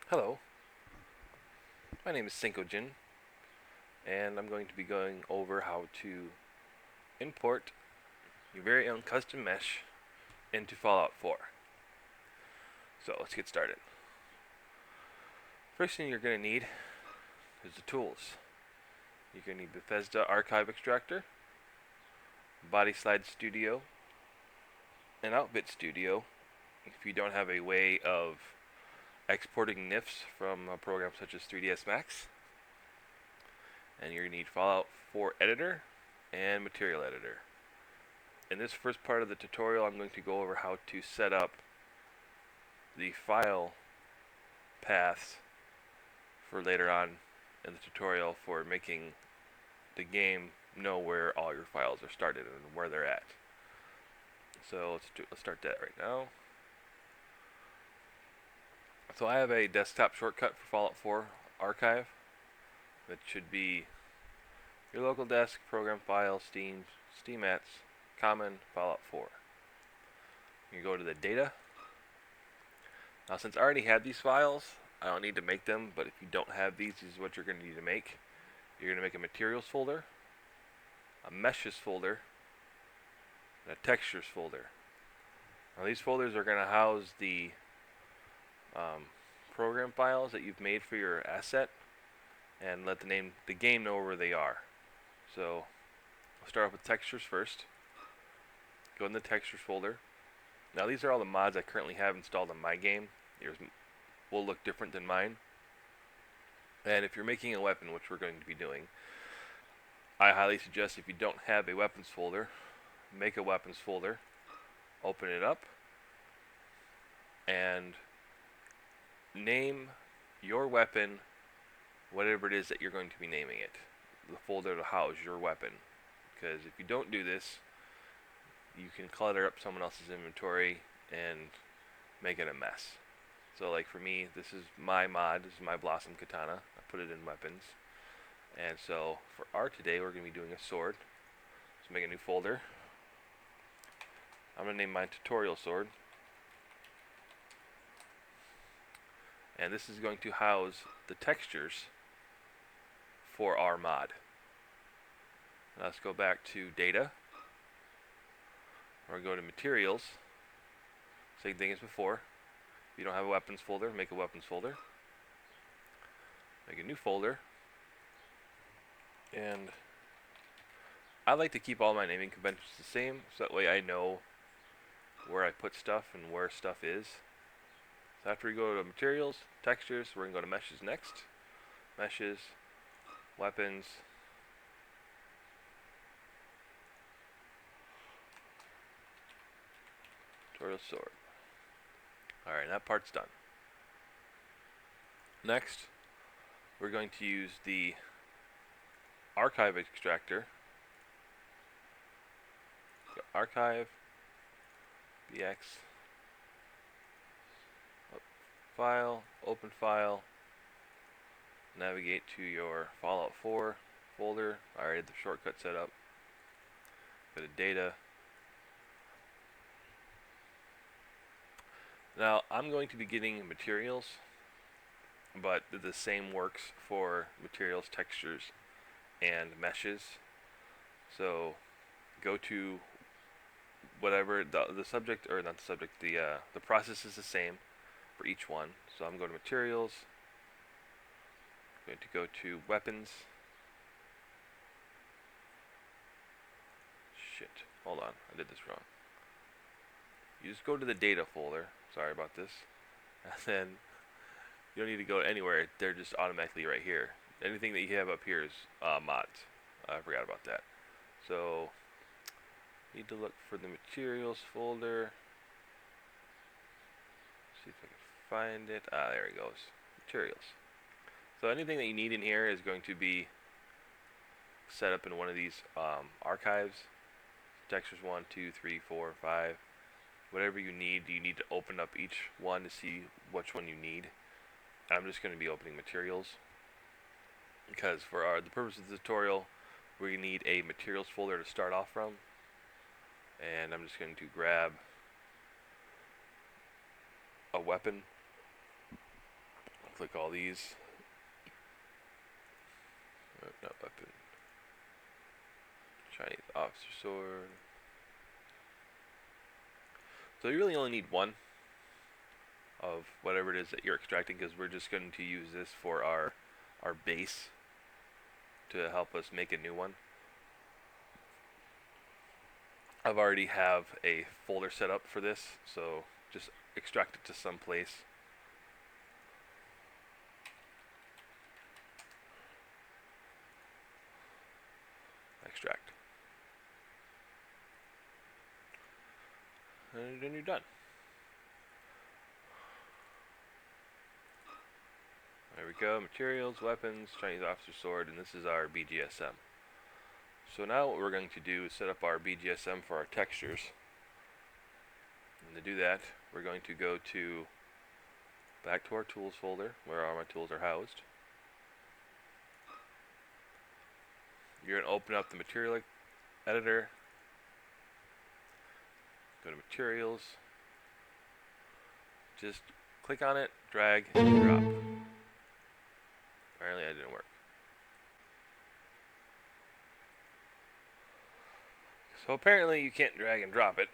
Hello, my name is Syncojin, and I'm going to be going over how to import your very own custom mesh into Fallout 4. So let's get started. First thing you're going to need is the tools. You're going to need Bethesda Archive Extractor, Body Slide Studio, and Outfit Studio if you don't have a way of exporting NIFs from a program such as 3ds Max. And you're going to need Fallout 4 Editor and Material Editor. In this first part of the tutorial, I'm going to go over how to set up the file paths for later on in the tutorial for making the game know where all your files are started and where they're at. So let's start that right now. So I have a desktop shortcut for Fallout 4 Archive that should be your local desk, program file, Steam, Steamats, common, Fallout 4. You go to the data. Now since I already had these files, I don't need to make them, but if you don't have these, this is what you're going to need to make. You're going to make a materials folder, a meshes folder, and a textures folder. Now these folders are going to house the program files that you've made for your asset and let the game know where they are. So I'll start off with textures first. Go in the textures folder. Now these are all the mods I currently have installed on my game. Yours will look different than mine. And if you're making a weapon, which we're going to be doing, I highly suggest if you don't have a weapons folder, make a weapons folder, open it up, and name your weapon whatever it is that you're going to be naming it. The folder to house your weapon. Because if you don't do this, you can clutter up someone else's inventory and make it a mess. So like for me, this is my mod, this is my Blossom Katana. I put it in weapons. And so for art today, we're going to be doing a sword. Let's make a new folder. I'm going to name mine Tutorial Sword. And this is going to house the textures for our mod. Now let's go back to data. We're going to go to materials. Same thing as before. If you don't have a weapons folder, make a weapons folder. Make a new folder. And I like to keep all my naming conventions the same, so that way I know where I put stuff and where stuff is. So after we go to materials, textures, we're going to go to meshes next. Meshes, weapons, tutorial sword. Alright, that part's done. Next, we're going to use the archive extractor. So archive, bx, file, open file, navigate to your Fallout 4 folder. I already had the shortcut set up. Go to data. Now I'm going to be getting materials, but the same works for materials, textures, and meshes. So go to whatever the subject, or not the subject, the process is the same for each one. So I'm going to materials, going to go to weapons. Shit, hold on, I did this wrong. You just go to the data folder, sorry about this, and then you don't need to go anywhere, they're just automatically right here. Anything that you have up here is mods. I forgot about that. So need to look for the materials folder. See if I can find it. Ah, there it goes. Materials. So anything that you need in here is going to be set up in one of these archives. Textures 1, 2, 3, 4, 5. Whatever you need to open up each one to see which one you need. I'm just going to be opening materials because for the purpose of the tutorial, we need a materials folder to start off from. And I'm just going to grab a weapon click all these. Not weapon. Chinese officer sword. So you really only need one of whatever it is that you're extracting, because we're just going to use this for our base to help us make a new one. I've already have a folder set up for this, so just extract it to some place. Extract. And then you're done. There we go. Materials, weapons, Chinese officer sword, and this is our BGSM. So now what we're going to do is set up our BGSM for our textures. And to do that, we're going to go back to our tools folder, where all my tools are housed. You're going to open up the material editor, go to materials, just click on it, drag, and drop. Apparently that didn't work. So apparently you can't drag and drop it.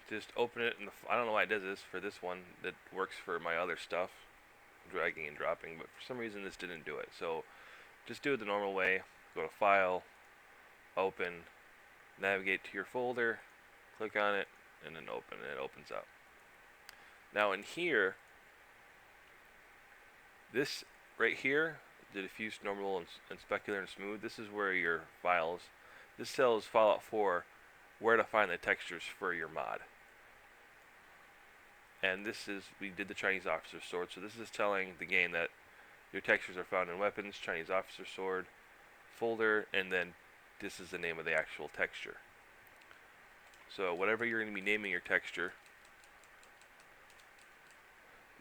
Just open it, and I don't know why it does this for this one. That works for my other stuff, dragging and dropping, but for some reason this didn't do it. So just do it the normal way. Go to File, Open, navigate to your folder, click on it, and then open, and it opens up. Now in here, this right here, the diffuse, normal, and specular, and smooth, this is where your files, this tells Fallout 4 where to find the textures for your mod. And this is, we did the Chinese officer sword, so this is telling the game that your textures are found in weapons, Chinese officer sword, folder, and then this is the name of the actual texture. So whatever you're going to be naming your texture,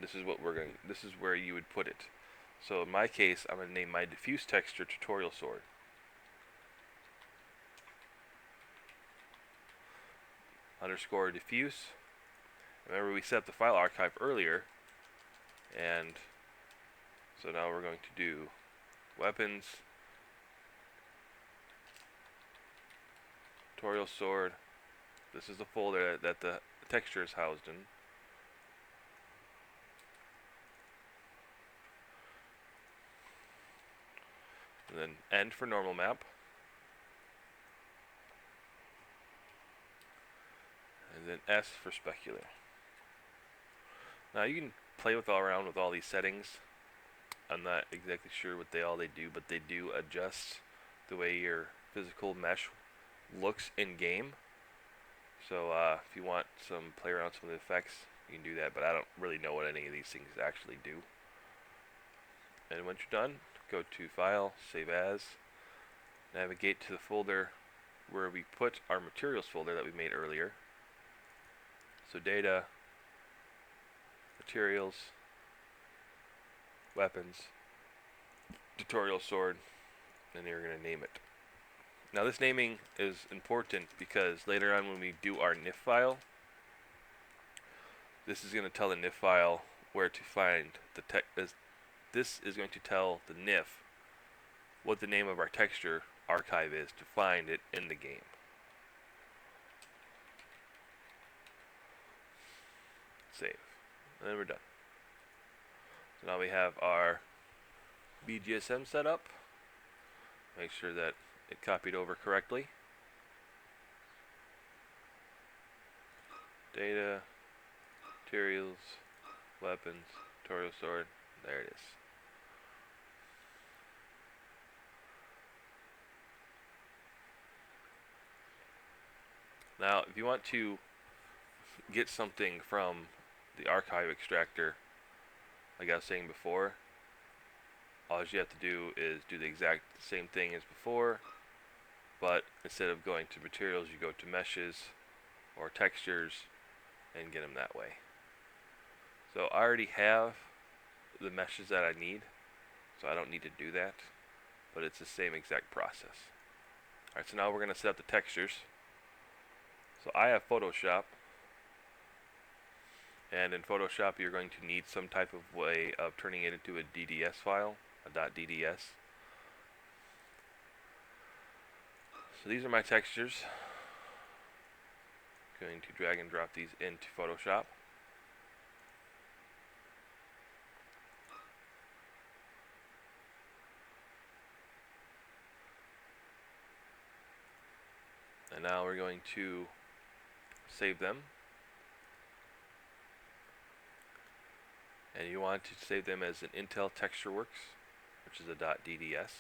this is where you would put it. So in my case, I'm going to name my diffuse texture tutorial sword. Underscore diffuse. Remember, we set up the file archive earlier, and so now we're going to do weapons, tutorial sword. This is the folder that the texture is housed in. And then N for normal map. And then S for specular. Now you can play around with all these settings. I'm not exactly sure what they do, but they do adjust the way your physical mesh looks in game. So if you want some play around with some of the effects, you can do that, but I don't really know what any of these things actually do. And once you're done, go to File, Save As, navigate to the folder where we put our materials folder that we made earlier. So Data, Materials, Weapons, Tutorial Sword, and you're going to name it. Now this naming is important because later on when we do our NIF file, this is going to tell the NIF file where to find the text. This is going to tell the NIF what the name of our texture archive is to find it in the game. Save. And then we're done. So now we have our BGSM set up. Make sure that it copied over correctly. Data, materials, weapons, tutorial sword. There it is. Now, if you want to get something from the archive extractor, like I was saying before, all you have to do is do the exact same thing as before, but instead of going to materials, you go to meshes or textures and get them that way. So I already have the meshes that I need, so I don't need to do that, but it's the same exact process. Alright, so now we're going to set up the textures. So I have Photoshop, And in Photoshop, you're going to need some type of way of turning it into a DDS file, a .dds. So these are my textures. Going to drag and drop these into Photoshop. And now we're going to save them. And you want to save them as an Intel TextureWorks, which is a .dds.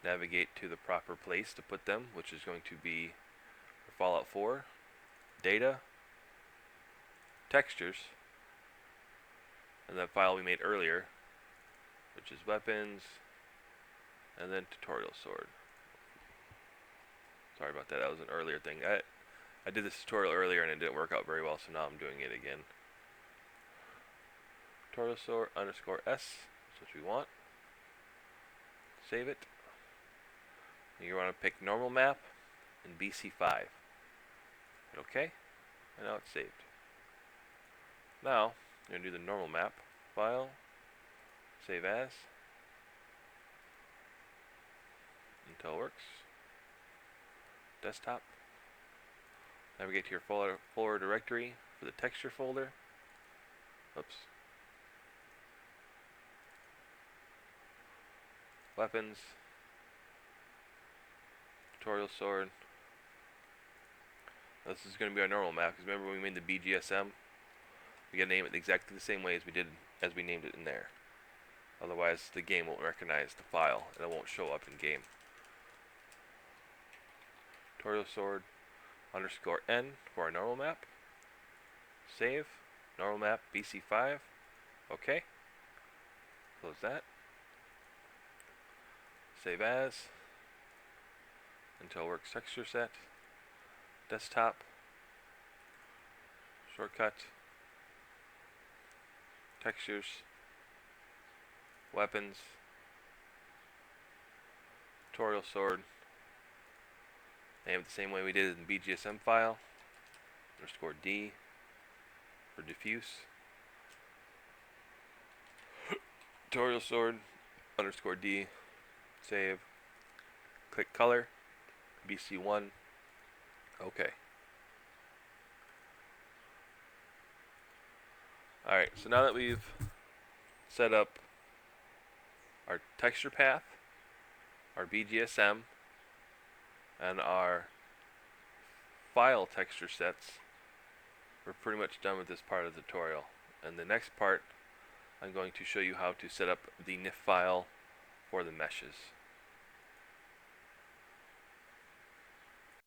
Navigate to the proper place to put them, which is going to be for Fallout 4, Data, Textures, and that file we made earlier, which is Weapons, and then Tutorial Sword. Sorry about that, that was an earlier thing. I did this tutorial earlier and it didn't work out very well, so now I'm doing it again. Tutorial Sword _S, that's what we want. Save it. And you want to pick normal map and BC5. Hit OK, and now it's saved. Now, you're going to do the normal map. File, Save As, IntelWorks, Desktop. Navigate to your folder directory for the texture folder. Oops. Weapons, Tutorial Sword. Now this is going to be our normal map, because remember when we made the BGSM, we got to name it exactly the same way as we named it in there. Otherwise the game won't recognize the file and it won't show up in game. Tutorial Sword _N for our normal map. Save. Normal map BC5. OK. Close that. Save as. IntelWorks texture set. Desktop. Shortcut. Textures. Weapons. Tutorial Sword. Name it the same way we did it in the BGSM file. _D for diffuse. Tutorial Sword _D. Save. Click color. BC1. OK. Alright, so now that we've set up our texture path, our BGSM, and our file texture sets, we're pretty much done with this part of the tutorial. And the next part, I'm going to show you how to set up the NIF file for the meshes.